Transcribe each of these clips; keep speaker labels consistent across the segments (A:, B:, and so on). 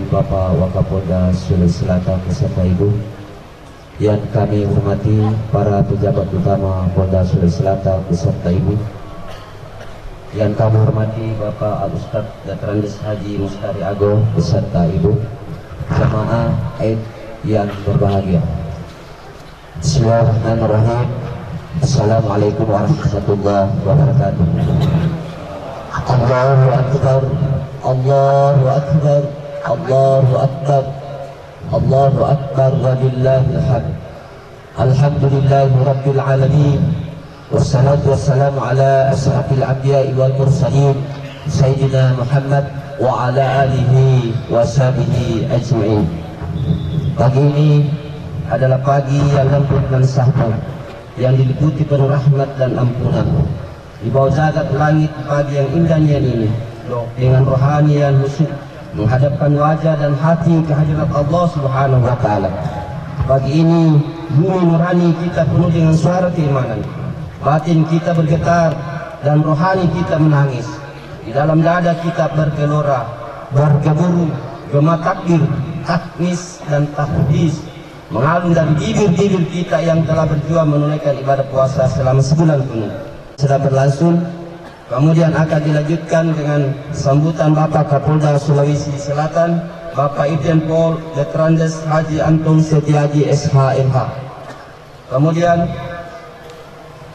A: Bapak Wakapolda Sulawesi Selatan beserta Ibu, yang kami hormati para pejabat utama Polda Sulawesi Selatan beserta Ibu, yang kami hormati Bapak Al-Ustaz Dr. Andes Haji Mustari Ago beserta Ibu, jamaah Eid yang berbahagia. Bismillahirrahmanirrahim. Assalamualaikum warahmatullahi wabarakatuh. Allahu Akbar, Allahu Akbar, Allahu Akbar, Allahu Akbar, walillahil hamd. Alhamdulillahi Rabbil Alamin. Wassalatu wassalamu ala ashrafil anbiya'i wal mursalin Sayyidina Muhammad wa ala alihi wa sahbihi ajma'in. Pagi ini adalah pagi yang lembut dan sahbat, yang diliputi penuh rahmat dan ampunan. Di bawah jagat langit pagi yang indahnya ini, dengan rohanian khusyuk menghadapkan wajah dan hati ke hadirat Allah Subhanahu wa taala. Pagi ini bumi nurani kita penuh dengan suara keimanan. Batin kita bergetar dan rohani kita menangis. Di dalam dada kita bergelora, bergemuruh, gema takbir, taknis dan takdis mengalun dari bibir-bibir kita yang telah berjuang menunaikan ibadah puasa selama sebulan penuh. Sudah berlangsung, kemudian akan dilanjutkan dengan sambutan Bapak Kapolda Sulawesi Selatan, Bapak Irjen Pol Letrandes Haji Anton Setiaji SHMH. Kemudian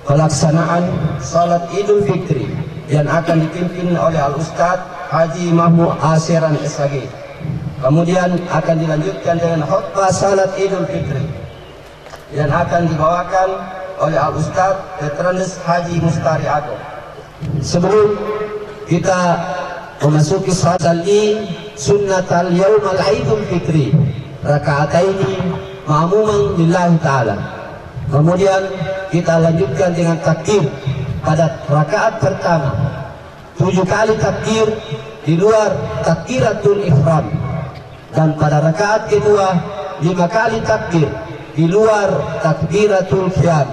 A: pelaksanaan salat Idul Fitri yang akan dipimpin oleh Al-Ustadz Haji Mahmud Asiran SHG. Kemudian akan dilanjutkan dengan khutbah salat Idul Fitri yang akan dibawakan oleh Al-Ustadz Letrandes Haji Mustari Agung. Sebelum kita memasuki salat sunnatal yaumal Idul Fitri rakaataini ma'muman lillahi ta'ala. Kemudian kita lanjutkan dengan takbir pada rakaat pertama 7 kali takbir di luar takbiratul ihram, dan pada rakaat kedua 5 kali takbir di luar takbiratul qiyam,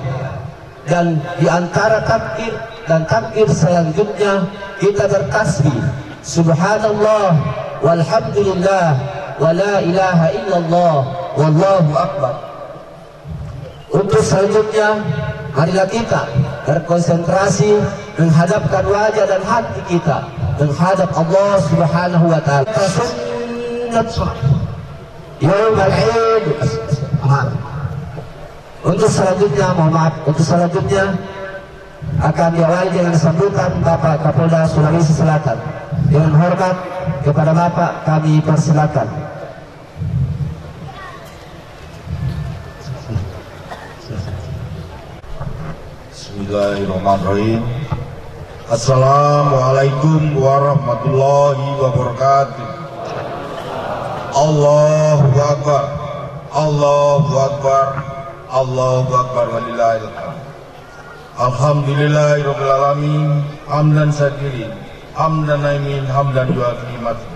A: dan di antara takbir dan takbir selanjutnya kita bertasbih subhanallah walhamdulillah wa la ilaha illallah wallahu akbar. Untuk selanjutnya, marilah kita berkonsentrasi menghadapkan wajah dan hati kita menghadap Allah Subhanahu wa taala. Sunnat Yaumul Id. Untuk selanjutnya, mohon maaf, untuk selanjutnya akan diawali dengan sambutan Bapak Kapolda Sulawesi Selatan. Dengan hormat kepada Bapak kami persilakan.
B: Bismillahirrahmanirrahim. Assalamualaikum warahmatullahi wabarakatuh. Allahu Akbar, Allahu Akbar, Allahu Akbar, walillahil hamd. Alhamdulillahirabbil alamin, hamdan syakirin, hamdan naimin, hamdan yuafi nikmati.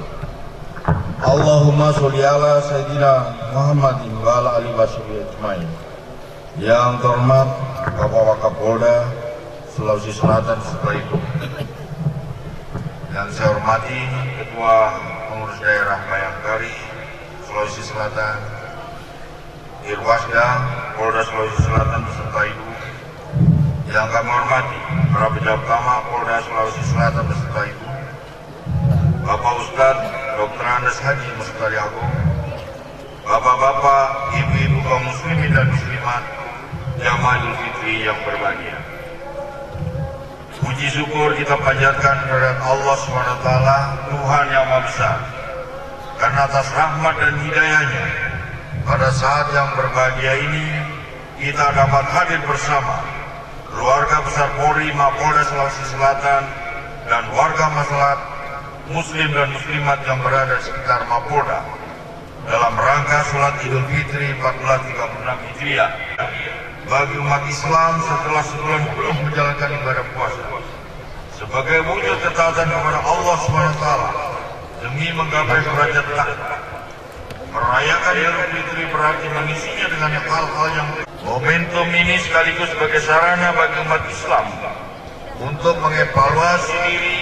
B: Allahumma sholli ala sayyidina Muhammadin wa ala alihi washabihi ajmain. Yang terhormat Bapak Wakapolda Sulawesi Selatan setelah itu, yang saya hormati Ketua Pengurus Daerah Bayangkari Sulawesi Selatan, Irwasda Polda Sulawesi Selatan beserta Ibu, yang kami hormati para pejabat utama Polda Sulawesi Selatan beserta Ibu, Bapak Ustadz Dr. Andes Haji Mustari Agung, Bapak-bapak, ibu-ibu kaum muslimin dan muslimat, jamaah Idul Fitri yang berbahagia. Puji syukur kita panjatkan kepada Allah SWT, Tuhan yang Maha Besar, karena atas rahmat dan hidayahnya pada saat yang berbahagia ini kita dapat hadir bersama keluarga besar Polri Mapolda Sulawesi Selatan dan warga masyarakat muslim dan muslimat yang berada di sekitar Mapolda dalam rangka sholat Idul Fitri 1436 Hijriah bagi umat Islam setelah sebulan penuh menjalankan ibadah puasa sebagai wujud ketaatan kepada Allah SWT demi menggapai derajat takwa. Merayakan Idul Fitri berarti mengisinya dengan hal-hal yang momentum ini sekaligus sebagai sarana bagi umat Islam untuk mengevaluasi diri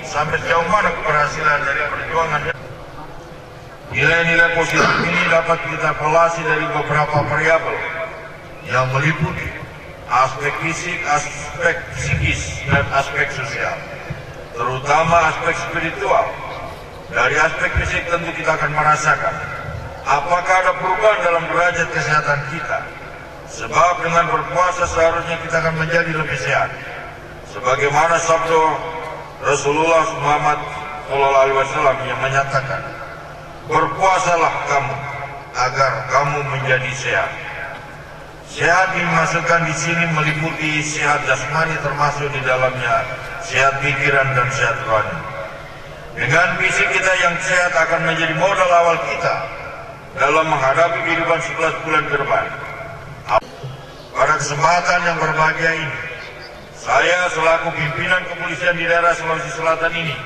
B: sampai sejauh mana keberhasilan dari perjuangan. Nilai-nilai positif ini dapat kita evaluasi dari beberapa variabel yang meliputi aspek fisik, aspek psikis, dan aspek sosial, terutama aspek spiritual. Dari aspek fisik tentu kita akan merasakan apakah ada perubahan dalam derajat kesehatan kita, sebab dengan berpuasa seharusnya kita akan menjadi lebih sehat. Sebagaimana sabda Rasulullah Muhammad SAW yang menyatakan, berpuasalah kamu agar kamu menjadi sehat. Sehat dimasukkan di sini meliputi sehat jasmani, termasuk di dalamnya sehat pikiran dan sehat rohani. Dengan fisik kita yang sehat akan menjadi modal awal kita dalam menghadapi kehidupan 11 bulan ke depan. Pada kesempatan yang berbahagia ini, saya selaku pimpinan kepolisian di daerah Sulawesi Selatan ini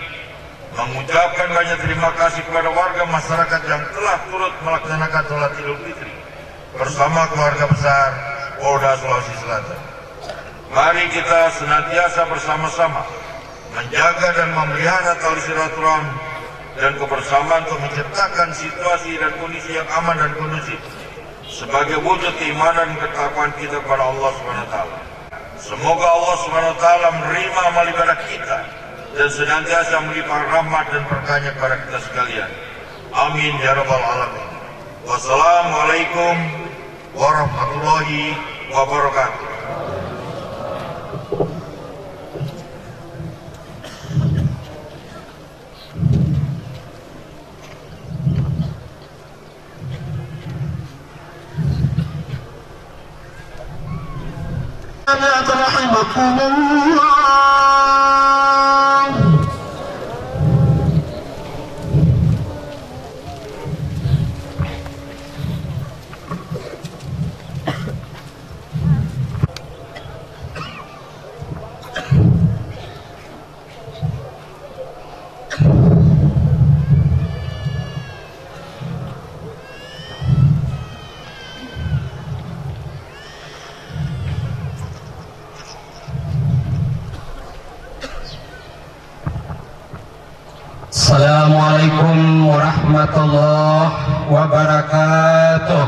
B: mengucapkan banyak terima kasih kepada warga masyarakat yang telah turut melaksanakan sholat Idul Fitri bersama keluarga besar Polda Sulawesi Selatan. Mari kita senantiasa bersama-sama menjaga dan memelihara tali silaturahmi dan kebersamaan untuk menciptakan situasi dan kondisi yang aman dan kondusif sebagai wujud keimanan dan ketakwaan kita kepada Allah SWT. Semoga Allah SWT menerima amal ibadah kita dan senantiasa melimpah rahmat dan berkahnya kepada kita sekalian. Amin ya rabbal alamin. Wassalamualaikum warahmatullahi wabarakatuh.
C: رحمكم الله. Assalamualaikum warahmatullahi wabarakatuh.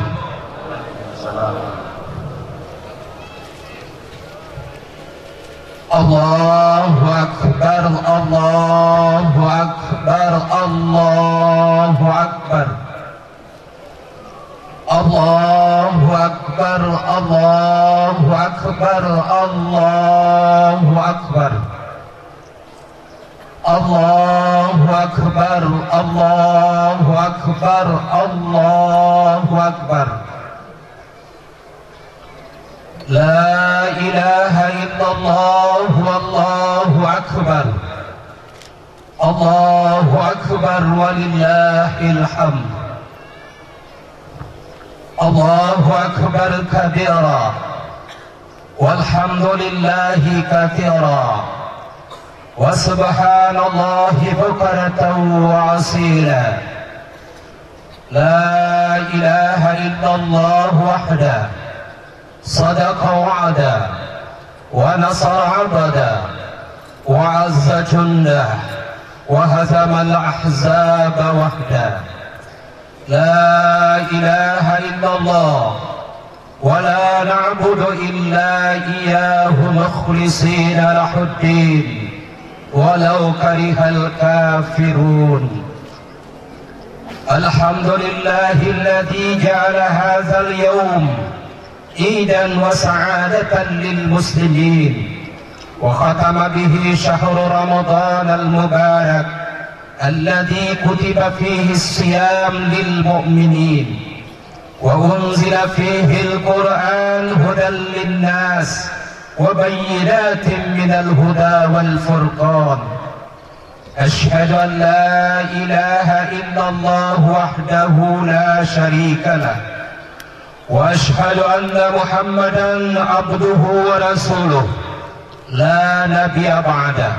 C: Allahu Akbar, Allahu Akbar, Allahu Akbar. Allahu Akbar, Allahu Akbar, Allahu Akbar. Allahu Akbar, Allahu Akbar, Allahu Akbar. La ilaha illallah, Allahu Akbar. Allahu Akbar walillahil hamd. Allahu Akbar kabira walhamdulillahi katsira. وسبحان الله بكرة وأصيلا. لا إله إلا الله وحده صدق وعدا ونصر عبدا وعز جنده وهزم الأحزاب وحده. لا إله إلا الله ولا نعبد إلا إياه مخلصين له الدين ولو كره الكافرون. الحمد لله الذي جعل هذا اليوم عيدا وسعادة للمسلمين وختم به شهر رمضان المبارك الذي كتب فيه الصيام للمؤمنين وأنزل فيه القرآن هدى للناس وبينات من الهدى والفرقان. أشهد أن لا إله إلا الله وحده لا شريك له وأشهد أن محمدا عبده ورسوله لا نبي بعده.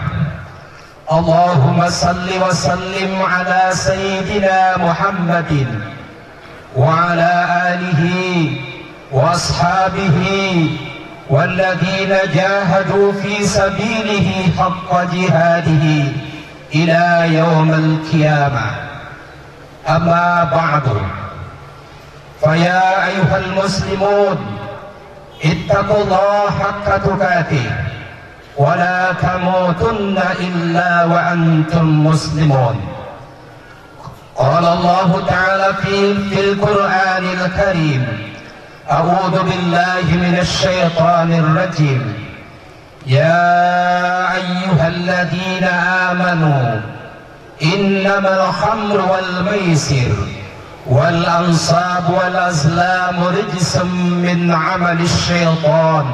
C: اللهم صل وسلم على سيدنا محمد وعلى آله وأصحابه والذين جاهدوا في سبيله حق جهاده إلى يوم القيامة. أما بعد، فيا أيها المسلمون اتقوا الله حق تقاته ولا تموتن إلا وأنتم مسلمون. قال الله تعالى في القرآن الكريم: أعوذ بالله من الشيطان الرجيم. يا أيها الذين آمنوا إنما الخمر والميسر والأنصاب والأزلام رجس من عمل الشيطان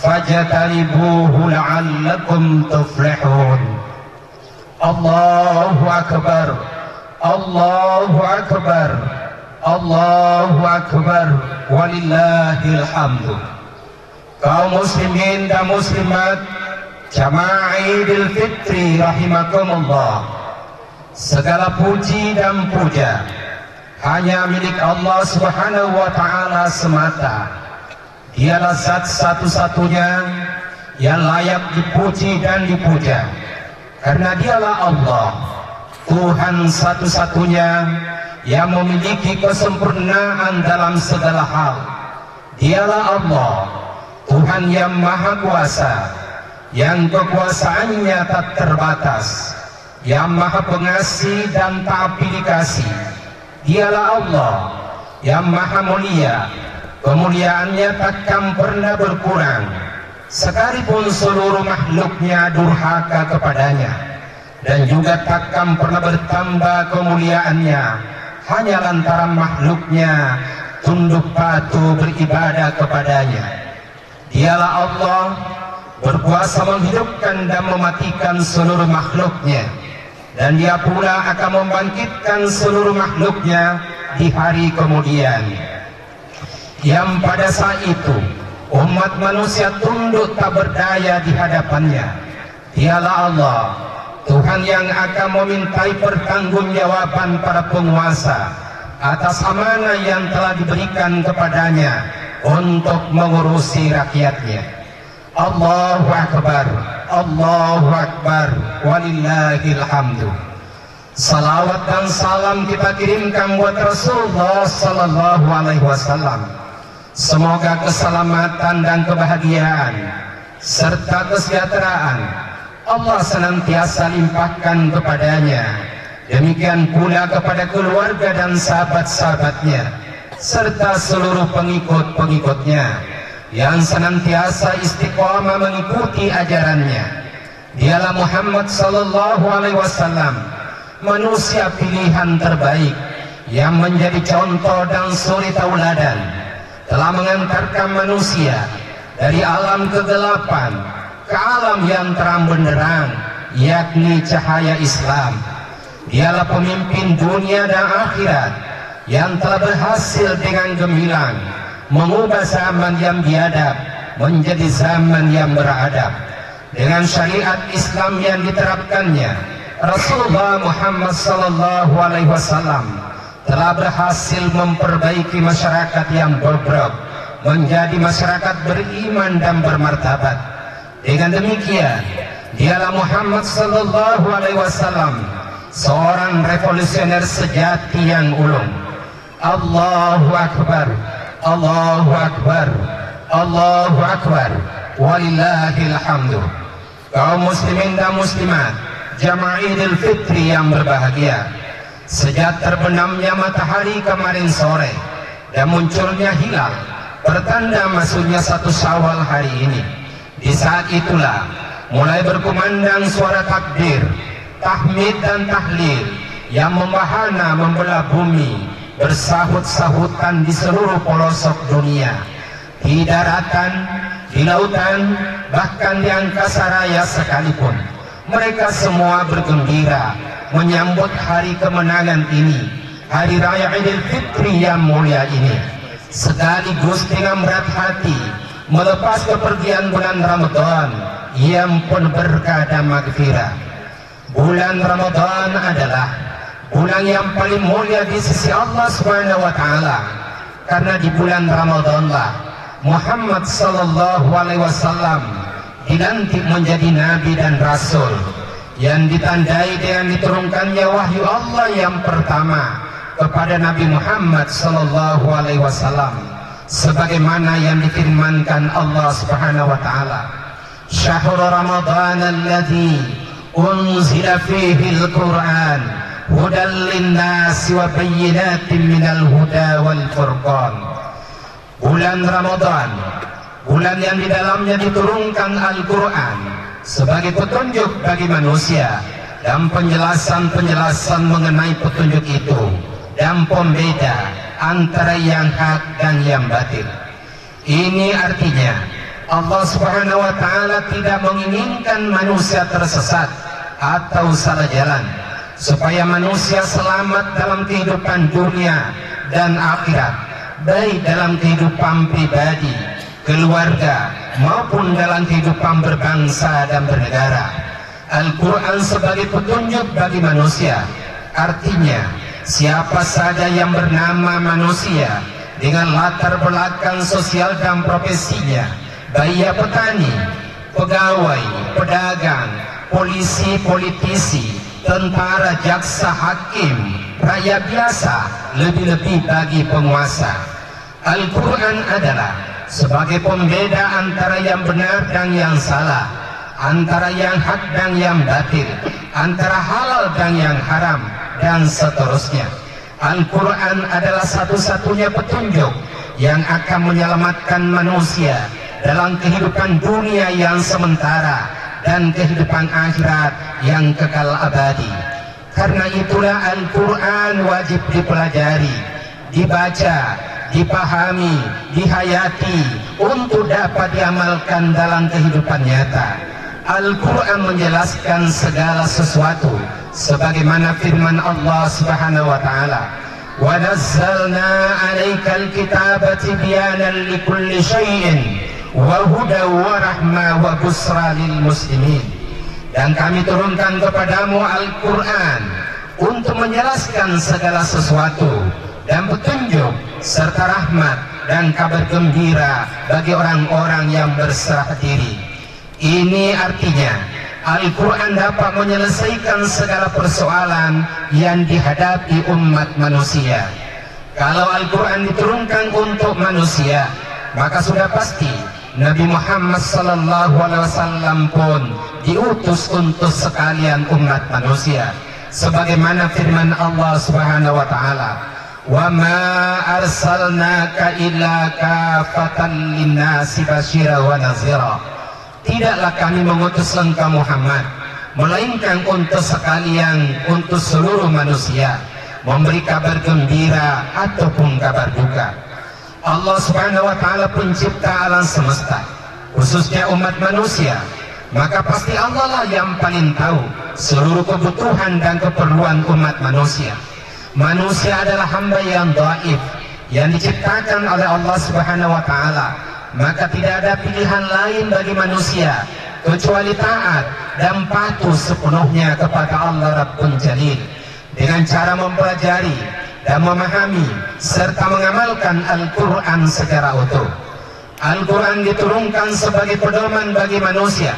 C: فاجتنبوه لعلكم تفلحون. الله أكبر الله أكبر الله أكبر walillahil hamdu. Kaum muslimin dan muslimat Jamaah Idul Fitri rahimakumullah, segala puji dan puja hanya milik Allah Subhanahu wa ta'ala semata. Dialah zat satu-satunya yang layak dipuji dan dipuja, karena dialah Allah, Tuhan satu-satunya yang memiliki kesempurnaan dalam segala hal. Dialah Allah, Tuhan yang maha kuasa, yang kekuasaannya tak terbatas, yang maha pengasih dan tak pilih kasih. Dialah Allah yang maha mulia, kemuliaannya takkan pernah berkurang, sekalipun seluruh makhluknya durhaka kepadanya, dan juga takkan pernah bertambah kemuliaannya hanya lantaran makhluknya tunduk patuh beribadah kepadanya. Dialah Allah berkuasa menghidupkan dan mematikan seluruh makhluknya, dan dia pula akan membangkitkan seluruh makhluknya di hari kemudian, yang pada saat itu umat manusia tunduk tak berdaya di hadapannya. Dialah Allah, Tuhan yang akan memintai pertanggungjawaban para penguasa atas amanah yang telah diberikan kepadanya untuk mengurusi rakyatnya. Allahu Akbar, Allahu Akbar, walillahil hamdu. Salawat dan salam kita kirimkan buat Rasulullah sallallahu alaihi wasallam. Semoga keselamatan dan kebahagiaan serta kesejahteraan Allah senantiasa limpahkan kepadanya. Demikian pula kepada keluarga dan sahabat-sahabatnya serta seluruh pengikut-pengikutnya yang senantiasa istiqamah mengikuti ajarannya. Dialah Muhammad sallallahu alaihi wasallam, manusia pilihan terbaik yang menjadi contoh dan suri tauladan, telah mengantarkan manusia dari alam kegelapan ke alam yang terang benderang, yakni cahaya Islam. Dialah pemimpin dunia dan akhirat yang telah berhasil dengan gemilang mengubah zaman yang biadab menjadi zaman yang beradab. Dengan syariat Islam yang diterapkannya, Rasulullah Muhammad sallallahu alaihi wasallam telah berhasil memperbaiki masyarakat yang bobrok menjadi masyarakat beriman dan bermartabat. Dengan demikian, dialah Muhammad sallallahu alaihi wasallam, seorang revolusioner sejati yang ulung. Allahu Akbar, Allahu Akbar, Allahu Akbar, walillahil hamdu. Kaum muslimin dan muslimat Jamaah Idul Fitri yang berbahagia, sejak terbenamnya matahari kemarin sore dan munculnya hilal pertanda masuknya 1 Syawal hari ini, di saat itulah mulai berkumandang suara takbir, tahmid dan tahlil yang membahana membelah bumi, bersahut-sahutan di seluruh pelosok dunia, di daratan, di lautan, bahkan di angkasa raya sekalipun. Mereka semua bergembira menyambut hari kemenangan ini, hari raya Idul Fitri yang mulia ini, sekaligus dengan berat hati melepas kepergian bulan Ramadan yang pun berkah dan maghfirah. Bulan Ramadan adalah bulan yang paling mulia di sisi Allah Subhanahu wa taala, karena di bulan Ramadanlah Muhammad sallallahu alaihi wasallam dilantik menjadi nabi dan rasul, yang ditandai dengan diturunkannya wahyu Allah yang pertama kepada Nabi Muhammad sallallahu alaihi wasallam, sebagaimana yang difirmankan Allah Subhanahu wa taala, "Syahrul Ramadan alladzi unzila fihi al-Qur'an hudan lin-nasi wa bayyinatin minal huda wal furqan." Bulan Ramadan bulan yang di dalamnya diturunkan Al-Quran sebagai petunjuk bagi manusia dan penjelasan-penjelasan mengenai petunjuk itu dan pembeda antara yang hak dan yang batil. Ini artinya Allah Subhanahu wa Ta'ala tidak menginginkan manusia tersesat atau salah jalan, supaya manusia selamat dalam kehidupan dunia dan akhirat, baik dalam kehidupan pribadi, keluarga, maupun dalam kehidupan berbangsa dan bernegara. Al-Quran sebagai petunjuk bagi manusia, artinya siapa saja yang bernama manusia dengan latar belakang sosial dan profesinya, baik ia petani, pegawai, pedagang, polisi, politisi, tentara, jaksa, hakim, rakyat biasa, lebih-lebih bagi penguasa. Al-Quran adalah sebagai pembeda antara yang benar dan yang salah, antara yang hak dan yang batil, antara halal dan yang haram, dan seterusnya. Al-Quran adalah satu-satunya petunjuk yang akan menyelamatkan manusia dalam kehidupan dunia yang sementara dan kehidupan akhirat yang kekal abadi. Karena itulah Al-Quran wajib dipelajari, dibaca, dipahami, dihayati untuk dapat diamalkan dalam kehidupan nyata. Al-Quran menjelaskan segala sesuatu sebagaimana firman Allah Subhanahu wa Ta'ala, wa nazzalna 'alaikal kitaba tibyanan likulli syai'in wa hudaw wa rahmah wa busra lil muslimin. Dan kami turunkan kepadamu Al-Quran untuk menjelaskan segala sesuatu dan petunjuk serta rahmat dan kabar gembira bagi orang-orang yang berserah diri. Ini artinya Al-Quran dapat menyelesaikan segala persoalan yang dihadapi umat manusia. Kalau Al-Quran diturunkan untuk manusia, maka sudah pasti Nabi Muhammad SAW pun diutus untuk sekalian umat manusia. Sebagaimana firman Allah Subhanahu wa Ta'ala, wa ma arsalnaka illa kafatan linnasi basyira wa nazira. Tidaklah kami mengutus engkau Muhammad melainkan untuk sekalian, untuk seluruh manusia, memberi kabar gembira ataupun kabar duka. Allah Subhanahu wa Ta'ala pencipta alam semesta, khususnya umat manusia, maka pasti Allah lah yang paling tahu seluruh kebutuhan dan keperluan umat manusia. Manusia adalah hamba yang dhaif, yang diciptakan oleh Allah Subhanahu wa Ta'ala, maka tidak ada pilihan lain bagi manusia kecuali taat dan patuh sepenuhnya kepada Allah Rabbul Jalil dengan cara mempelajari dan memahami serta mengamalkan Al-Quran secara utuh. Al-Quran diturunkan sebagai pedoman bagi manusia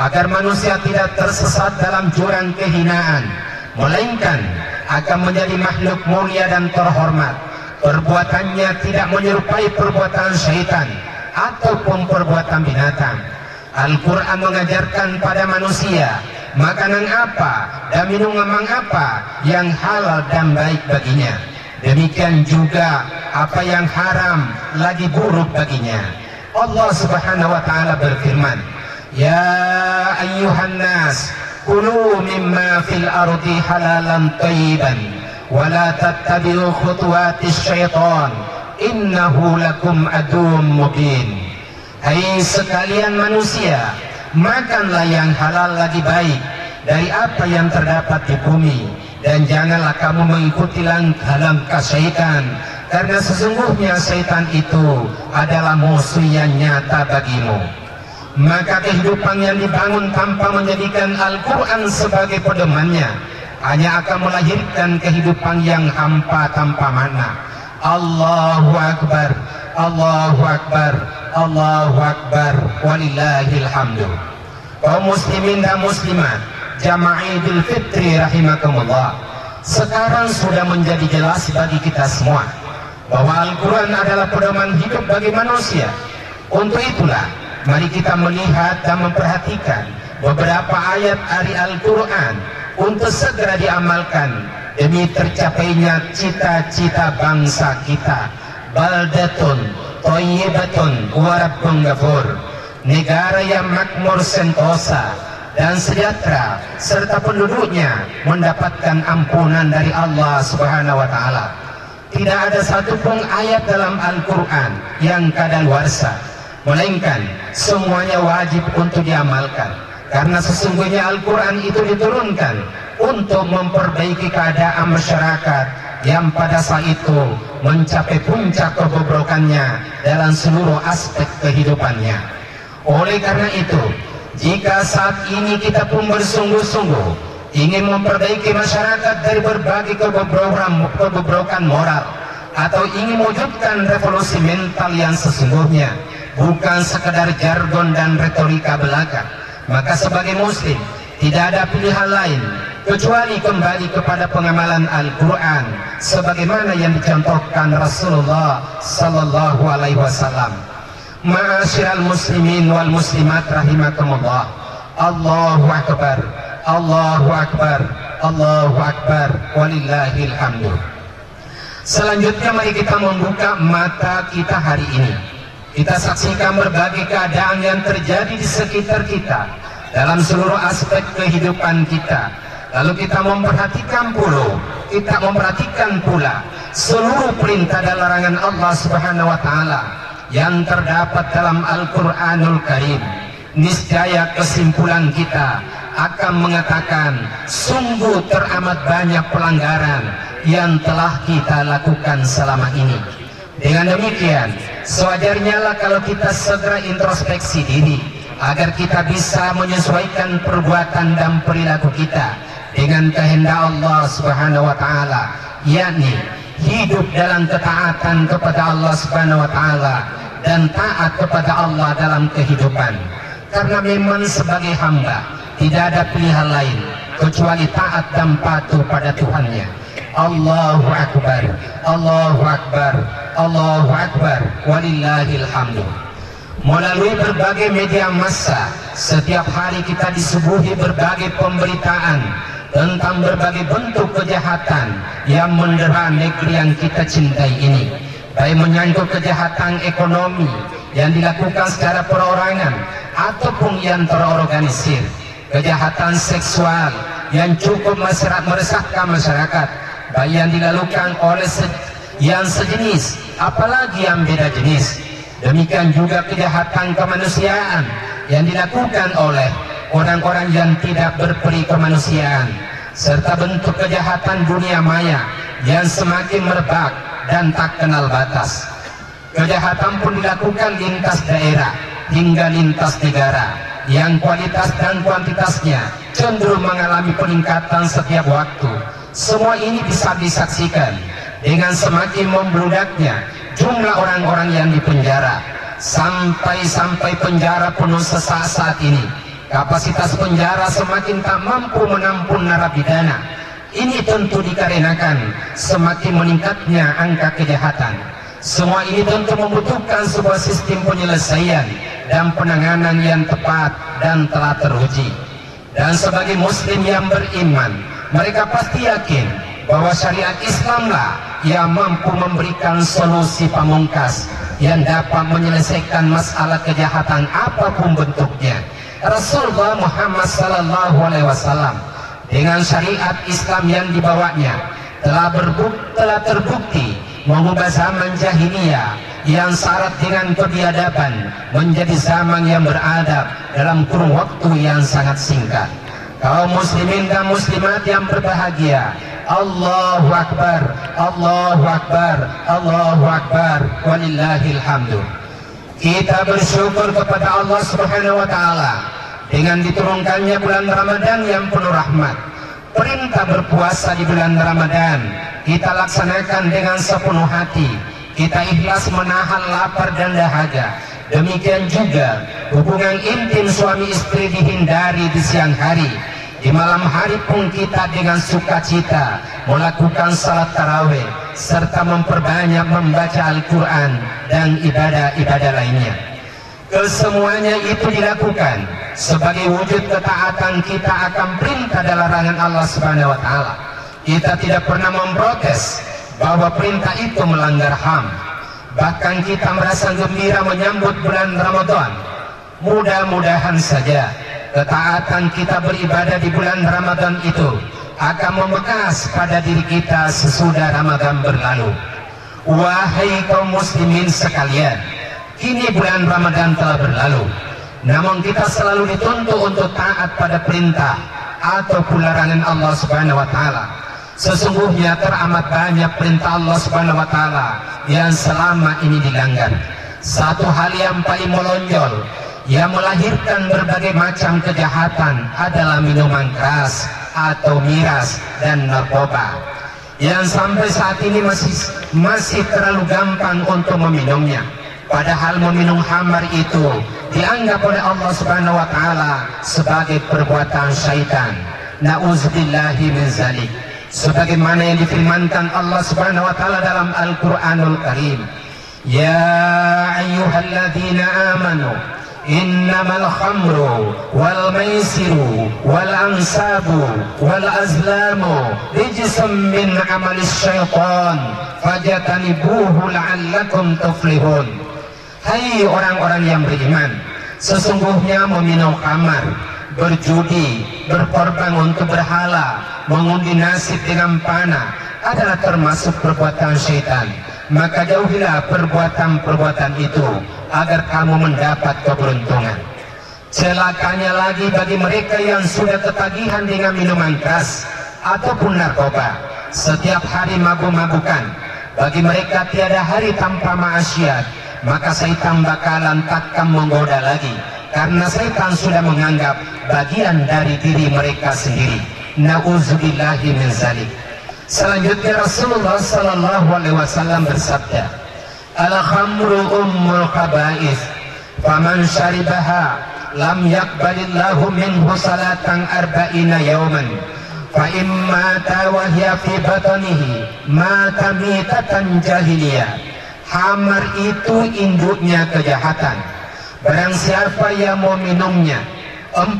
C: agar manusia tidak tersesat dalam jurang kehinaan, melainkan akan menjadi makhluk mulia dan terhormat. Perbuatannya tidak menyerupai perbuatan syaitan ataupun perbuatan binatang. Al-Quran mengajarkan pada manusia makanan apa dan minuman apa yang halal dan baik baginya. Demikian juga apa yang haram lagi buruk baginya. Allah Subhanahu wa Ta'ala berfirman, ya ayyuhan nas kulu mimma fil ardi halalan thayyiban wa la tattabi'u khutuwatis syaitan innahu lakum aduwwum mubin. Hai sekalian manusia, makanlah yang halal lagi baik dari apa yang terdapat di bumi, dan janganlah kamu mengikuti langkah syaitan, karena sesungguhnya syaitan itu adalah musuh yang nyata bagimu. Maka kehidupan yang dibangun tanpa menjadikan Al-Quran sebagai pedomannya hanya akan melahirkan kehidupan yang hampa tanpa makna. Allahu Akbar, Allahu Akbar, Allahu Akbar, walillahil hamdu. Kaum muslimin dan muslimat, jamaah Idul Fitri rahimakumullah, sekarang sudah menjadi jelas bagi kita semua bahwa Al-Quran adalah pedoman hidup bagi manusia. Untuk itulah mari kita melihat dan memperhatikan beberapa ayat dari Al-Quran untuk segera diamalkan demi tercapainya cita-cita bangsa kita. Baldatun thayyibatun wa rabbun ghafur, negara yang makmur sentosa dan sejahtera serta penduduknya mendapatkan ampunan dari Allah Subhanahu wa taala. Tidak ada satupun ayat dalam Al-Quran yang kadaluarsa, melainkan semuanya wajib untuk diamalkan, karena sesungguhnya Al-Quran itu diturunkan untuk memperbaiki keadaan masyarakat yang pada saat itu mencapai puncak kebobrokannya dalam seluruh aspek kehidupannya. Oleh karena itu, jika saat ini kita pun bersungguh-sungguh ingin memperbaiki masyarakat dari berbagai kebobrokan moral, atau ingin mewujudkan revolusi mental yang sesungguhnya, bukan sekadar jargon dan retorika belaka, maka sebagai muslim tidak ada pilihan lain kecuali kembali kepada pengamalan Al-Quran sebagaimana yang dicontohkan Rasulullah Sallallahu Alaihi Wasallam. Ma'asyiral muslimin wal muslimat rahimakumullah, Allahu Akbar, Allahu Akbar, Allahu Akbar, walillahil hamdu. Selanjutnya mari kita membuka mata kita hari ini. Kita saksikan berbagai keadaan yang terjadi di sekitar kita dalam seluruh aspek kehidupan kita. Lalu kita memperhatikan pula seluruh perintah dan larangan Allah Subhanahu wa taala yang terdapat dalam Al-Qur'anul Karim. Niscaya kesimpulan kita akan mengatakan sungguh teramat banyak pelanggaran yang telah kita lakukan selama ini. Dengan demikian, sewajarnya lah kalau kita segera introspeksi diri agar kita bisa menyesuaikan perbuatan dan perilaku kita dengan kehendak Allah Subhanahu wa taala, yakni hidup dalam ketaatan kepada Allah Subhanahu wa taala dan taat kepada Allah dalam kehidupan. Karena memang sebagai hamba tidak ada pilihan lain kecuali taat dan patuh pada Tuhannya. Allahu Akbar, Allahu Akbar, Allahu Akbar, walillahil hamdu. Melalui berbagai media massa, setiap hari kita disuguhi berbagai pemberitaan tentang berbagai bentuk kejahatan yang mendera negeri yang kita cintai ini, baik menyangkut kejahatan ekonomi yang dilakukan secara perorangan ataupun yang terorganisir, kejahatan seksual yang cukup meresahkan masyarakat, baik yang dilakukan oleh yang sejenis apalagi yang beda jenis. Demikian juga kejahatan kemanusiaan yang dilakukan oleh orang-orang yang tidak berperi kemanusiaan, serta bentuk kejahatan dunia maya yang semakin merebak dan tak kenal batas. Kejahatan pun dilakukan lintas daerah hingga lintas negara yang kualitas dan kuantitasnya cenderung mengalami peningkatan setiap waktu. Semua ini bisa disaksikan dengan semakin membludaknya jumlah orang-orang yang dipenjara, sampai penjara penuh sesak saat ini. Kapasitas penjara semakin tak mampu menampung narapidana. Ini tentu dikarenakan semakin meningkatnya angka kejahatan. Semua ini tentu membutuhkan sebuah sistem penyelesaian dan penanganan yang tepat dan telah teruji. Dan sebagai muslim yang beriman, mereka pasti yakin bahwa syariat Islamlah yang mampu memberikan solusi pamungkas yang dapat menyelesaikan masalah kejahatan apapun bentuknya. Rasulullah Muhammad sallallahu alaihi wasallam dengan syariat Islam yang dibawanya telah terbukti mengubah zaman jahiliyah yang syarat dengan kebiadaban menjadi zaman yang beradab dalam kurun waktu yang sangat singkat. Kaum muslimin dan muslimat yang berbahagia, Allahu Akbar, Allahu Akbar, Allahu Akbar, walillahil hamdu. Kita bersyukur kepada Allah Subhanahu wa taala dengan diturunkannya bulan Ramadan yang penuh rahmat. Perintah berpuasa di bulan Ramadan kita laksanakan dengan sepenuh hati. Kita ikhlas menahan lapar dan dahaga. Demikian juga hubungan intim suami istri dihindari di siang hari. Di malam hari pun kita dengan sukacita melakukan salat tarawih serta memperbanyak membaca Al-Quran dan ibadah-ibadah lainnya. Kesemuanya itu dilakukan sebagai wujud ketaatan kita akan perintah dan larangan Allah Subhanahu wa taala. Kita tidak pernah memprotes bahwa perintah itu melanggar HAM. bahkan kita merasa gembira menyambut bulan Ramadan. Mudah-mudahan saja ketaatan kita beribadah di bulan Ramadan itu akan membekas pada diri kita sesudah Ramadan berlalu. Wahai kaum muslimin sekalian, kini bulan Ramadan telah berlalu, namun kita selalu dituntut untuk taat pada perintah ataupun larangan Allah Subhanahu wa taala. Sesungguhnya teramat banyak perintah Allah Subhanahu wa taala yang selama ini dilanggar. Satu hal yang paling melonjol yang melahirkan berbagai macam kejahatan adalah minuman keras atau miras dan narkoba, yang sampai saat ini masih terlalu gampang untuk meminumnya. Padahal meminum khamar itu dianggap oleh Allah Subhanahu wa taala sebagai perbuatan syaitan. Nauzubillahi min zalik. Sebagaimana yang difirmankan Allah Subhanahu wa taala dalam Al-Qur'anul Karim, ya ayyuhalladzina amanu innamal khamru wal maisiru wal ansabu wal azlamu rijsum min amalis syaitan fajtanibuhu la'allakum tuflihun. Hai orang-orang yang beriman, sesungguhnya meminum khamar, berjudi, berkorban untuk berhala, mengundi nasib dengan panah adalah termasuk perbuatan syaitan. Maka jauhilah perbuatan-perbuatan itu agar kamu mendapat keberuntungan. Celakanya lagi bagi mereka yang sudah ketagihan dengan minuman keras ataupun narkoba, setiap hari mabuk-mabukan. Bagi mereka tiada hari tanpa maksiat, maka syaitan bakalan takkan menggoda lagi, karena syaitan sudah menganggap bagian dari diri mereka sendiri. Nauzubillahi min zalik. Selanjutnya Rasulullah sallallahu alaihi wasallam bersabda, al-khamru ummul khaba'is, faman syaribaha lam yakbalillahu minhu salatan arba'ina yawman, fa imma tawahya fi batanihi mata mitatan jahiliyah. Khamar itu induknya kejahatan. Barang siapa yang mau minumnya, 40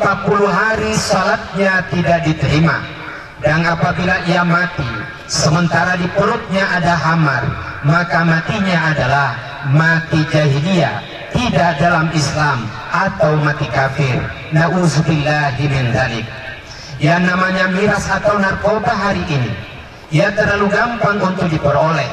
C: hari salatnya tidak diterima. Dan apabila ia mati sementara di perutnya ada khamar, maka matinya adalah mati jahiliyah, tidak dalam Islam, atau mati kafir. Nauzubillahi min dzalik. Yang namanya miras atau narkoba hari ini, ya terlalu gampang untuk diperoleh.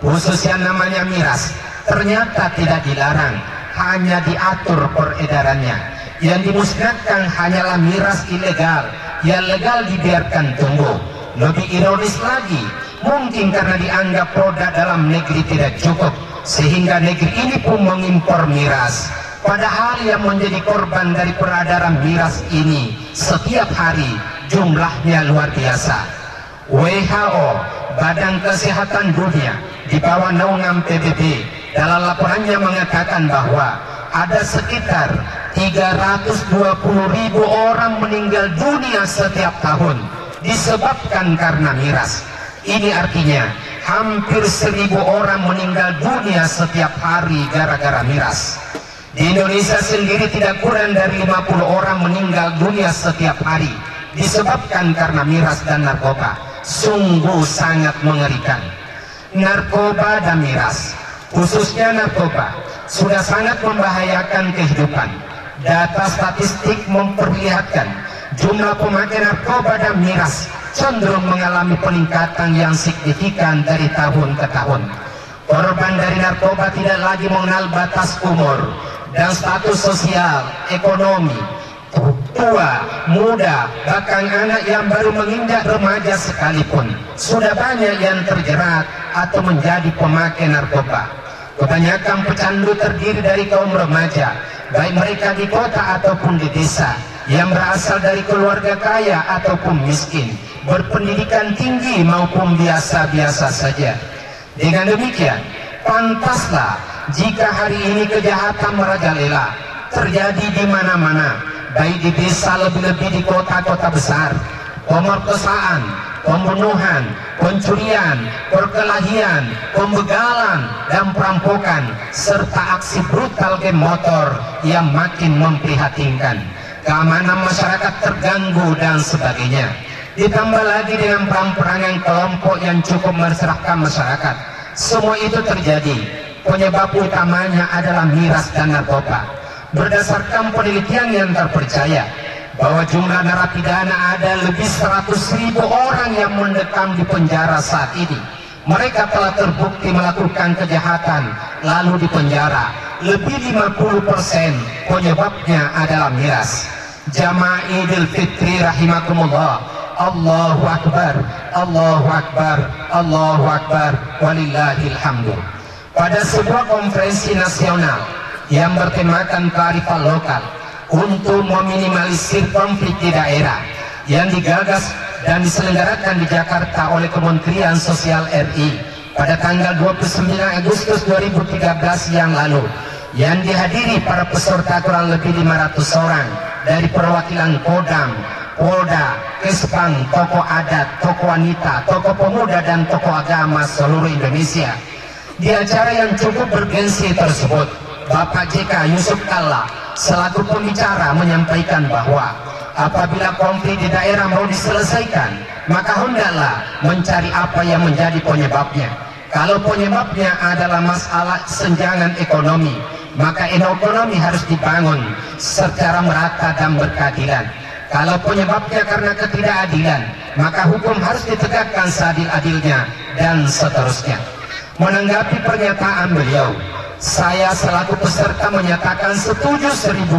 C: Khusus yang namanya miras ternyata tidak dilarang, hanya diatur peredarannya. Yang dimusnahkan hanyalah miras ilegal, yang legal dibiarkan tumbuh. Lebih ironis lagi, mungkin karena dianggap produk dalam negeri tidak cukup, sehingga negeri ini pun mengimpor miras. Padahal yang menjadi korban dari peredaran miras ini setiap hari jumlahnya luar biasa. WHO, Badan Kesehatan Dunia, di bawah naungan PBB, dalam laporannya mengatakan bahwa ada sekitar 320.000 orang meninggal dunia setiap tahun disebabkan karena miras. Ini artinya hampir 1.000 orang meninggal dunia setiap hari gara-gara miras. Di Indonesia sendiri tidak kurang dari 50 orang meninggal dunia setiap hari disebabkan karena miras dan narkoba. Sungguh sangat mengerikan. Narkoba dan miras, khususnya narkoba, sudah sangat membahayakan kehidupan. Data statistik memperlihatkan jumlah pemakai narkoba dan miras cenderung mengalami peningkatan yang signifikan dari tahun ke tahun. Korban dari narkoba tidak lagi mengenal batas umur dan status sosial, ekonomi, tua, muda, bahkan anak yang baru menginjak remaja sekalipun sudah banyak yang terjerat atau menjadi pemakai narkoba. Kebanyakan pecandu terdiri dari kaum remaja, baik mereka di kota ataupun di desa, yang berasal dari keluarga kaya ataupun miskin, berpendidikan tinggi maupun biasa-biasa saja. Dengan demikian, pantaslah jika hari ini kejahatan merajalela terjadi di mana-mana, baik di desa lebih-lebih di kota-kota besar. Pemerkosaan, pembunuhan, pencurian, perkelahian, pembegalan, dan perampokan, serta aksi brutal geng motor yang makin memprihatinkan. Keamanan masyarakat terganggu dan sebagainya. Ditambah lagi dengan perang-perangan kelompok yang cukup meresahkan masyarakat. Semua itu terjadi penyebab utamanya adalah miras dan narkoba. Berdasarkan penelitian yang terpercaya bahwa jumlah narapidana ada lebih 100.000 orang yang mendekam di penjara saat ini. Mereka telah terbukti melakukan kejahatan lalu dipenjara. Lebih 50% penyebabnya adalah miras. Jamaah Idul Fitri rahimakumullah. Allahu Akbar, Allahu Akbar, Allahu Akbar, walillahil hamdu. Pada sebuah konferensi nasional yang bertemakan kearifan lokal untuk meminimalisir konflik di daerah yang digagas dan diselenggarakan di Jakarta oleh Kementerian Sosial RI pada tanggal 29 Agustus 2013 yang lalu, yang dihadiri para peserta kurang lebih 500 orang dari perwakilan Kodam, Polda, Kespang, tokoh adat, tokoh wanita, tokoh pemuda, dan tokoh agama seluruh Indonesia. Di acara yang cukup bergensi tersebut, Bapak JK Yusuf Kalla selaku pembicara menyampaikan bahwa apabila konflik di daerah mau diselesaikan, maka hendaklah mencari apa yang menjadi penyebabnya. Kalau penyebabnya adalah masalah senjangan ekonomi, maka ekonomi harus dibangun secara merata dan berkeadilan. Kalau penyebabnya karena ketidakadilan, maka hukum harus ditegakkan seadil-adilnya, dan seterusnya. Menanggapi pernyataan beliau, saya selaku peserta menyatakan setuju 1000%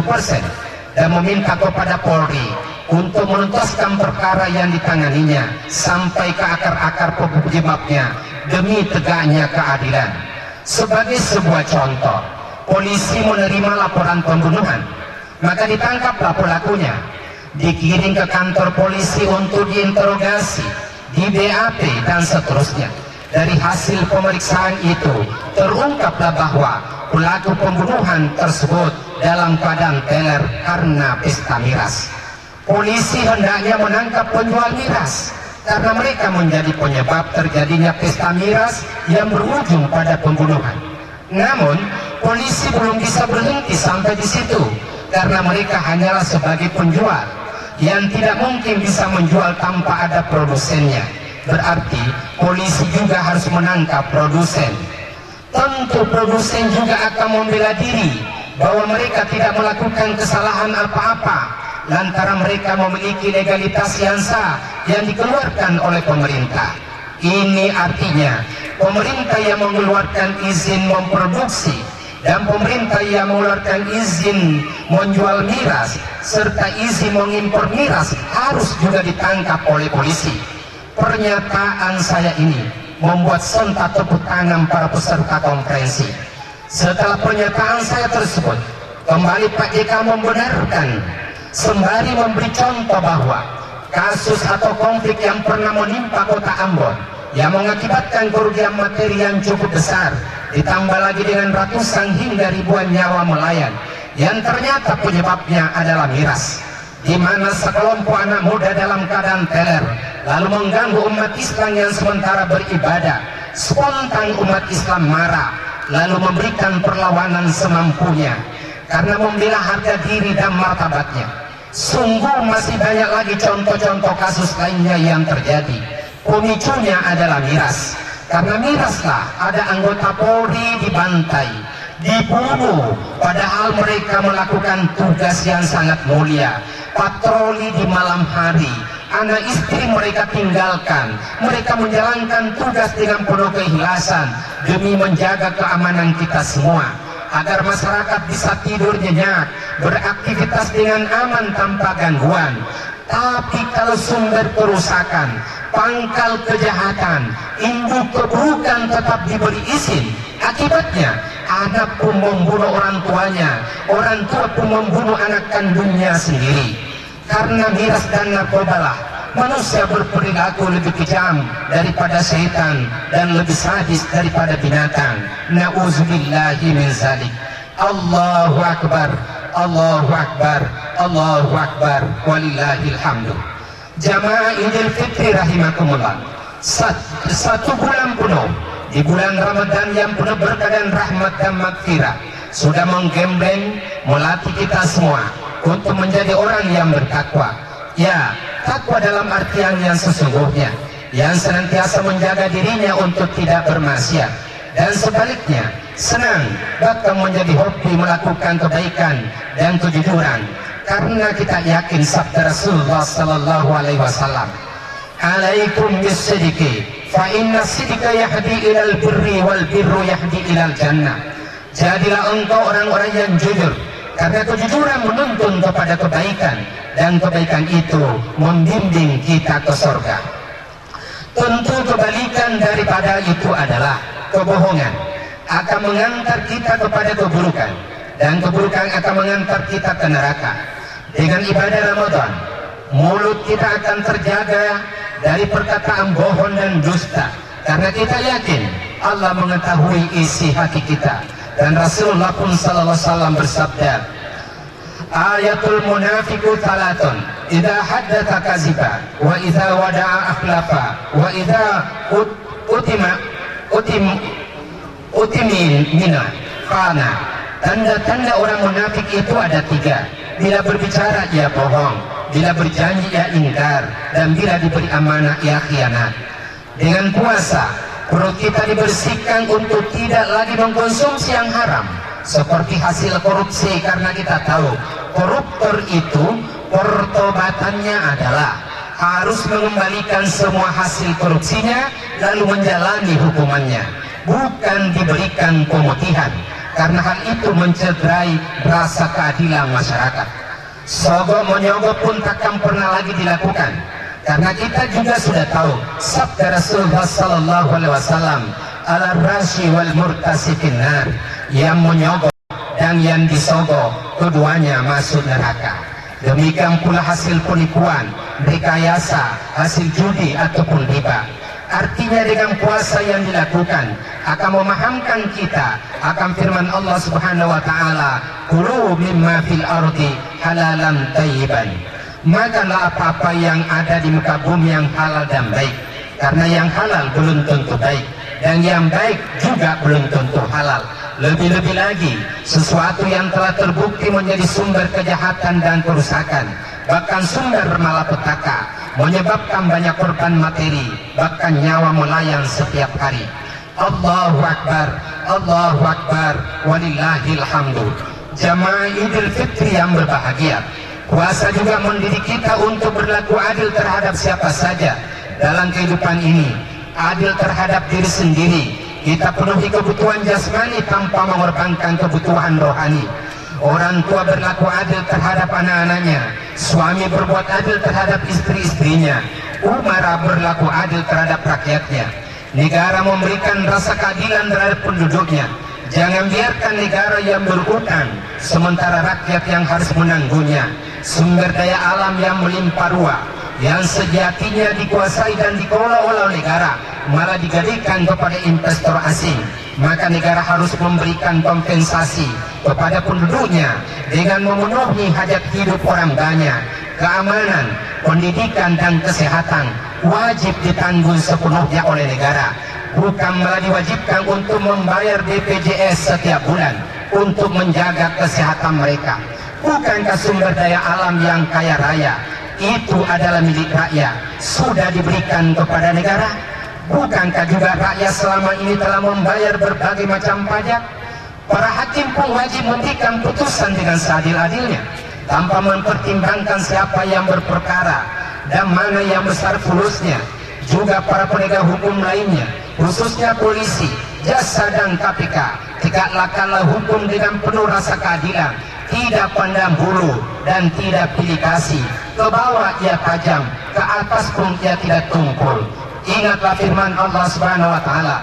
C: dan meminta kepada Polri untuk menuntaskan perkara yang ditanganinya sampai ke akar-akar penyebabnya demi tegaknya keadilan. Sebagai sebuah contoh, polisi menerima laporan pembunuhan, maka ditangkaplah pelakunya, dikirim ke kantor polisi untuk diinterogasi, di BAP, dan seterusnya. Dari hasil pemeriksaan itu terungkaplah bahwa pelaku pembunuhan tersebut dalam keadaan teler karena pesta miras. Polisi hendaknya menangkap penjual miras karena mereka menjadi penyebab terjadinya pesta miras yang berujung pada pembunuhan. Namun polisi belum bisa berhenti sampai di situ karena mereka hanyalah sebagai penjual yang tidak mungkin bisa menjual tanpa ada produsennya. Berarti polisi juga harus menangkap produsen. Tentu produsen juga akan membela diri bahwa mereka tidak melakukan kesalahan apa-apa lantaran mereka memiliki legalitas yang sah yang dikeluarkan oleh pemerintah. Ini artinya pemerintah yang mengeluarkan izin memproduksi dan pemerintah yang mengeluarkan izin menjual miras serta izin mengimpor miras harus juga ditangkap oleh polisi. Pernyataan saya ini membuat sontak tepuk tangan para peserta konferensi. Setelah pernyataan saya tersebut, kembali Pak JK membenarkan sembari memberi contoh bahwa kasus atau konflik yang pernah menimpa kota Ambon yang mengakibatkan kerugian materi yang cukup besar, ditambah lagi dengan ratusan hingga ribuan nyawa nelayan yang ternyata penyebabnya adalah miras, di mana sekelompok anak muda dalam keadaan teler lalu mengganggu umat Islam yang sementara beribadah. Spontan umat Islam marah lalu memberikan perlawanan semampunya karena membela harga diri dan martabatnya. Sungguh masih banyak lagi contoh-contoh kasus lainnya yang terjadi. Pemicunya adalah miras. Karena miraslah ada anggota Polri dibantai, dibunuh, padahal mereka melakukan tugas yang sangat mulia, patroli di malam hari. Anak istri mereka tinggalkan, mereka menjalankan tugas dengan penuh keikhlasan demi menjaga keamanan kita semua, agar masyarakat bisa tidur nyenyak, beraktivitas dengan aman tanpa gangguan. Tapi kalau sumber kerusakan, pangkal kejahatan, induk keburukan tetap diberi izin, akibatnya anak pun membunuh orang tuanya, orang tua pun membunuh anak kandungnya sendiri. Karena miras dan narkoba lah manusia berperilaku lebih kejam daripada syaitan dan lebih sadis daripada binatang. Na'udzubillahi min zalik. Allahu Akbar, Allahu Akbar, Allahu Akbar, walillahil hamdu. Jamaah Idul Fitri rahimakumullah, satu bulan penuh di bulan Ramadan yang penuh berkah dan rahmat dan maghfirah sudah menggembleng melatih kita semua untuk menjadi orang yang bertakwa. Ya, takwa dalam artian yang sesungguhnya, yang senantiasa menjaga dirinya untuk tidak bermaksiat dan sebaliknya senang bahkan menjadi hobi melakukan kebaikan dan kejujuran, karena kita yakin sabda Rasulullah sallallahu alaihi wasallam, alaikum bisidqi fa inna sidqa yahdi ilal birri wal birru yahdi ilal jannah. Jadilah engkau orang-orang yang jujur, karena kejujuran menuntun kepada kebaikan, dan kebaikan itu membimbing kita ke surga. Tentu kebalikan daripada itu adalah kebohongan, akan mengantar kita kepada keburukan, dan keburukan akan mengantar kita ke neraka. Dengan ibadah Ramadan, mulut kita akan terjaga dari perkataan bohong dan dusta, karena kita yakin Allah mengetahui isi hati kita. Dan Rasulullah pun sallallahu alaihi wasallam bersabda, ayatul munafiqu talatun, idza haddatha kaziba, wa idza wada'a akhlafa, wa idza utimina kana. Tanda-tanda orang munafik itu ada 3. Bila berbicara ia bohong, bila berjanji ia ingkar, dan bila diberi amanah ia khianat. Dengan puasa, perut kita dibersihkan untuk tidak lagi mengkonsumsi yang haram, seperti hasil korupsi, karena kita tahu koruptor itu pertobatannya adalah harus mengembalikan semua hasil korupsinya lalu menjalani hukumannya, bukan diberikan pemutihan, karena hal itu mencederai rasa keadilan masyarakat. Sogok menyogok pun takkan pernah lagi dilakukan, karena kita juga sudah tahu sabda Rasulullah sallallahu alaihi wasallam, ala rashi wal murtasi finnar, yang menyogok dan yang disogok keduanya masuk neraka. Demikian pula hasil penipuan, rekayasa, hasil judi ataupun riba. Artinya dengan puasa yang dilakukan akan memahamkan kita akan firman Allah Subhanahu wa taala, kulu mimma fil ardi halalan thayyiban. Makanlah apa-apa yang ada di muka bumi yang halal dan baik, karena yang halal belum tentu baik, dan yang baik juga belum tentu halal. Lebih-lebih lagi sesuatu yang telah terbukti menjadi sumber kejahatan dan kerusakan, bahkan sumber malapetaka, menyebabkan banyak korban materi, bahkan nyawa melayang setiap hari. Allahu Akbar, Allahu Akbar, walillahil hamdu. Jamaah Idul Fitri yang berbahagia, puasa juga mendidik kita untuk berlaku adil terhadap siapa saja dalam kehidupan ini. Adil terhadap diri sendiri, kita penuhi kebutuhan jasmani tanpa mengorbankan kebutuhan rohani. Orang tua berlaku adil terhadap anak-anaknya, suami berbuat adil terhadap istri-istrinya, umara berlaku adil terhadap rakyatnya. Negara memberikan rasa keadilan terhadap penduduknya. Jangan biarkan negara yang berutang sementara rakyat yang harus menanggungnya. Sumber daya alam yang melimpah ruah, yang sejatinya dikuasai dan dikelola oleh negara, malah digadikan kepada investor asing. Maka negara harus memberikan kompensasi kepada penduduknya dengan memenuhi hajat hidup orang banyak. Keamanan, pendidikan, dan kesehatan wajib ditanggung sepenuhnya oleh negara, bukan malah diwajibkan untuk membayar BPJS setiap bulan untuk menjaga kesehatan mereka. Bukankah sumber daya alam yang kaya raya itu adalah milik rakyat, sudah diberikan kepada negara? Bukankah juga rakyat selama ini telah membayar berbagai macam pajak? Para hakim pun wajib memberikan putusan dengan seadil-adilnya, tanpa mempertimbangkan siapa yang berperkara dan mana yang besar fulusnya. Juga para penegak hukum lainnya, khususnya polisi, jaksa, dan KPK, tegakkanlah hukum dengan penuh rasa keadilan, tidak pandang bulu dan tidak pilih kasih. Ke bawah ia tajam, ke atas pun ia tidak tumpul. Ingatlah firman Allah Subhanahu wa taala,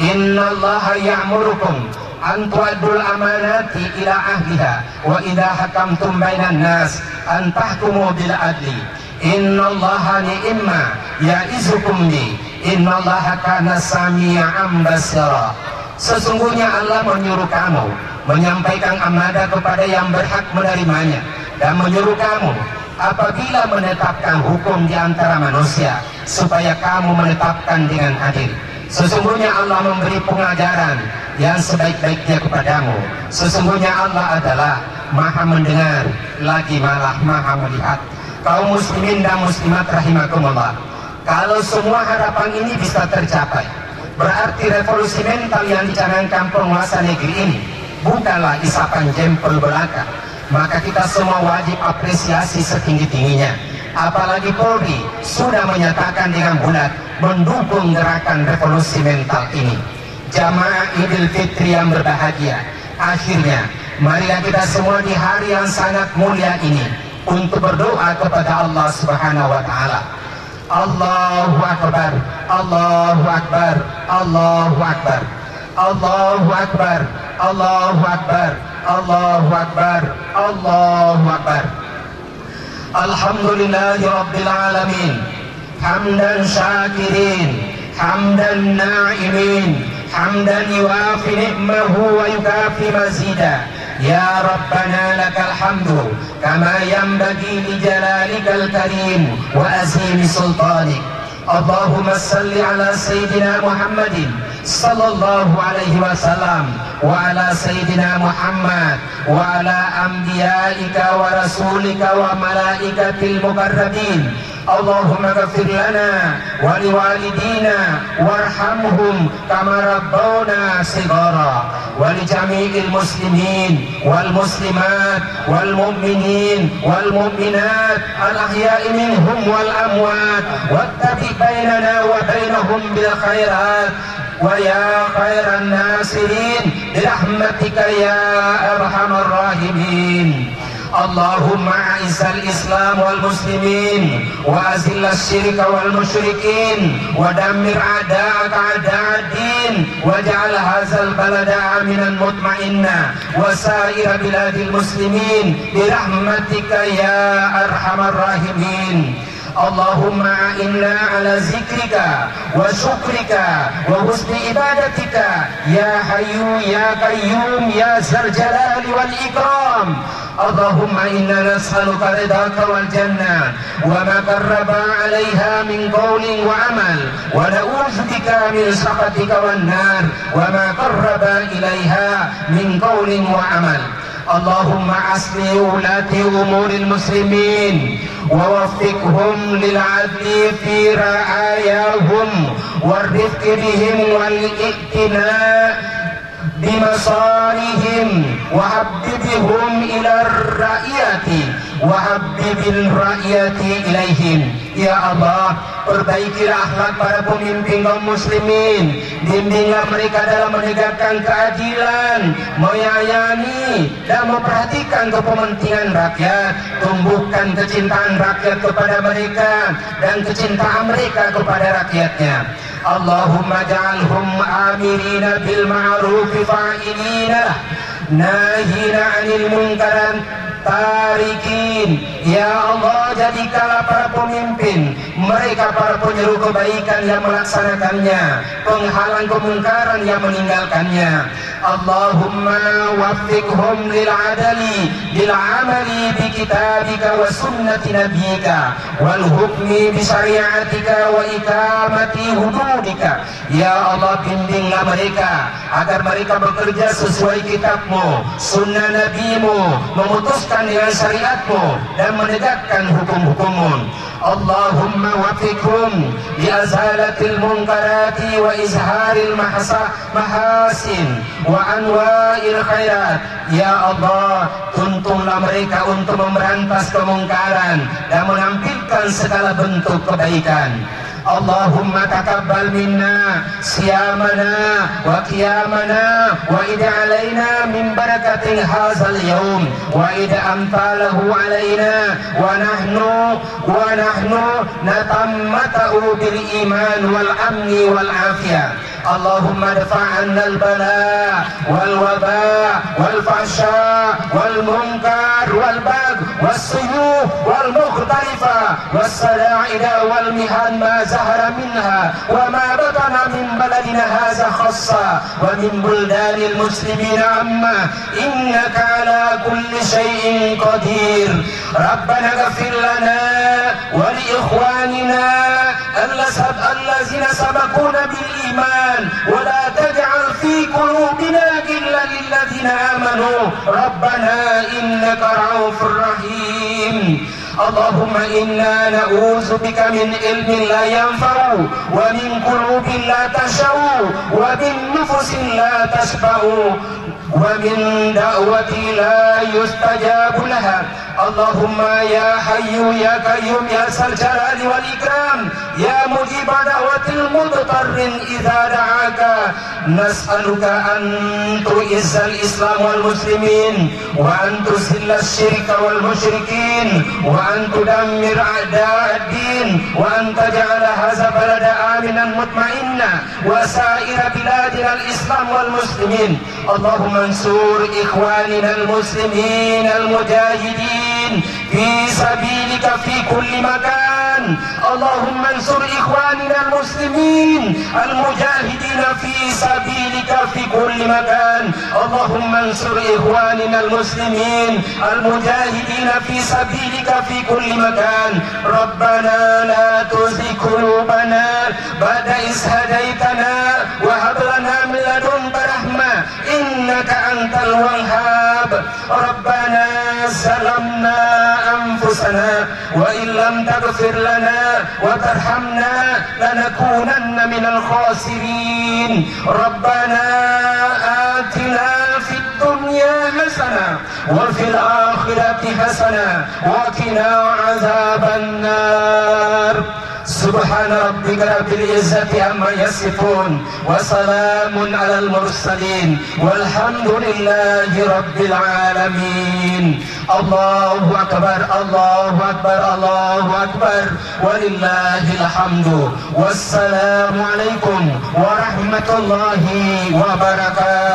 C: innallaha ya'murukum an tu'addul amanati ila ahliha wa idza hakamtum bainan nas an tahkumu bil adli. Innallaha ni'ma ya'izukum bi, innallaha kana sami'an basira. Sesungguhnya Allah menyuruh kamu menyampaikan amanah kepada yang berhak menerimanya, dan menyuruh kamu apabila menetapkan hukum di antara manusia supaya kamu menetapkan dengan adil. Sesungguhnya Allah memberi pengajaran yang sebaik-baiknya kepadamu. Sesungguhnya Allah adalah Maha mendengar lagi malah Maha melihat. Kaum muslimin dan muslimat rahimakumullah, kalau semua harapan ini bisa tercapai, Berarti revolusi mental yang dicanangkan penguasa negeri ini bukanlah isapan jempol belaka. Maka kita semua wajib apresiasi setinggi-tingginya. Apalagi Polri sudah menyatakan dengan bulat mendukung gerakan revolusi mental ini. Jamaah Idul Fitri yang berbahagia, akhirnya marilah kita semua di hari yang sangat mulia ini untuk berdoa kepada Allah Subhanahu wa taala. Allahu Akbar, Allahu Akbar, Allahu Akbar, Allahu Akbar, Allahu Akbar, Allahu Akbar, Allahu Akbar. Alhamdulillahi Rabbil Alamin, hamdan syakirin, hamdan na'imin, hamdan yuafi ni'mahu wa yukafi mazida. Ya Rabbana lakal hamdu kama yanbaghi li jalalikal karim wa azimi sultanik. Allahumma salli ala Sayyidina Muhammadin sallallahu alaihi wasallam wa ala Sayyidina Muhammad wa ala anbiya'ika wa rasulika wa malaikatil mukarrabin. Allahumma ghafir lana wa liwalidina warhamhum kama rabbawna shighara wa li jami'il muslimin wal muslimat wal mu'minin wal mu'minat al ahya'i minhum wal amwat wattabi bainana wa bainahum bil khairat wa ya khairan nasirin birahmatika ya arhamar rahimin. Allahumma a'izzal Islam wal muslimin wa azillal syirka wal musyrikin wa dammir a'da'aka a'da'ad-din waj'al hadzal balada aminan mutma'inna wa sa'ira biladil muslimin birahmatika ya arhamar rahimin. Allahumma inna ala zikrika wa syukrika wa husni ibadatika ya hayyu ya qayyum ya dzal jalali wal ikram. Allahumma inna nas'aluka ridhaka wal jannah wa ma qarraba 'alaiha min qawlin wa amal wa na'udzubika min sakhatika wan nar wa ma qarraba ilaiha min qawlin wa amal. Allahumma asli ulati umuril muslimin wa waffiqhum lil 'adli fi ra'ayahum warifqi bihim wal iktina' bimasarihim wa habbibhum ila ar-ra'iyati wa habbibil ra'iyati ilaihim. Ya Allah, perbaikilah akhlak para pemimpin kaum muslimin, bimbinglah mereka dalam menegakkan keadilan, menyayangi dan memperhatikan kepentingan rakyat, tumbuhkan kecintaan rakyat kepada mereka dan kecintaan mereka kepada rakyatnya. Allahumma ja'alhum amirina bil ma'ruf fa'ilina nahina 'anil munkar tarikin. Ya Allah, jadikanlah para pemimpin mereka para penyeru kebaikan yang melaksanakannya, penghalang kemungkaran yang meninggalkannya. Allahumma waffiqhum lil adali bil amali bi kitabika wa sunnati nabiyyika wal hukmi bi syariatika wa iqamati hududika. Ya Allah, bimbinglah mereka agar mereka bekerja sesuai kitabmu, sunnah nabimu, memutuskan dengan syariatmu dan menegakkan hukum-hukummu. Allahumma waffiqhum li azalatil munkarati wa izharil mahasin wa anwa'il khairat. Ya Allah, tuntunlah mereka untuk memberantas kemungkaran dan menampilkan segala bentuk kebaikan. Allahumma taqabbal minna siyamana wa qiyamana wa ida alaina min barakatin hadzal yawm wa ida amtalahu alaina wa nahnu natamattu bil iman wal amni wal afiyah. Allahumma dafa'anna al bala wal waba wal fahsya wal munkar wal bagh was suyuf wal mukhtalifa was sala'ida wal mihan ma zahara minha wa ma batana min baladina hadza khassa wa min buldanil muslimina amma innaka ala kulli syai'in qadir. Rabbana ighfir lana wa li ikhwanina allazina sabaquna bil iman wa la taj'al fi qulubina ghillan lil ladzina amanu rabbana innaka ra'ufur rahim. Allahumma inna na'udzu bika min ilmin la yanfa'u wa min qulubin la tashau wa min nufusin la tashba'u wa min da'wati la yustajabu laha. Allahumma ya hayyu ya qayyum ya sal jalali wal ikram ya mujiba da'watil mudtarrin idza da'aka nas'aluka an tu'izzal islam wal muslimin wa an tuzilla syirka wal musyrikin wa an tudammir a'da'ad-din wa an taj'ala hadza balada aminan mutma'inna wa sa'ira biladina al-islam wal muslimin. Allahumma ansur ikhwanina al-muslimin al-mujahidin في سبيلك في كل مكان. اللهم انصر إخواننا المسلمين المجاهدين في سبيلك في كل مكان. اللهم انصر إخواننا المسلمين المجاهدين في سبيلك في كل مكان. ربنا لا تزغ قلوبنا بعد إذ هديتنا وهب لنا من لدنك رحمة إنك أنت الوهاب. ربنا ظلمنا أنفسنا وإن لم تغفر لنا وترحمنا لنكونن من الخاسرين. ربنا آتنا في الدنيا حسنة وفي الآخرة حسنة وقنا عذاب النار. سبحان ربك رب العزة عما يصفون وسلام على المرسلين والحمد لله رب العالمين. الله أكبر الله أكبر الله أكبر ولله الحمد والسلام عليكم ورحمة الله وبركاته.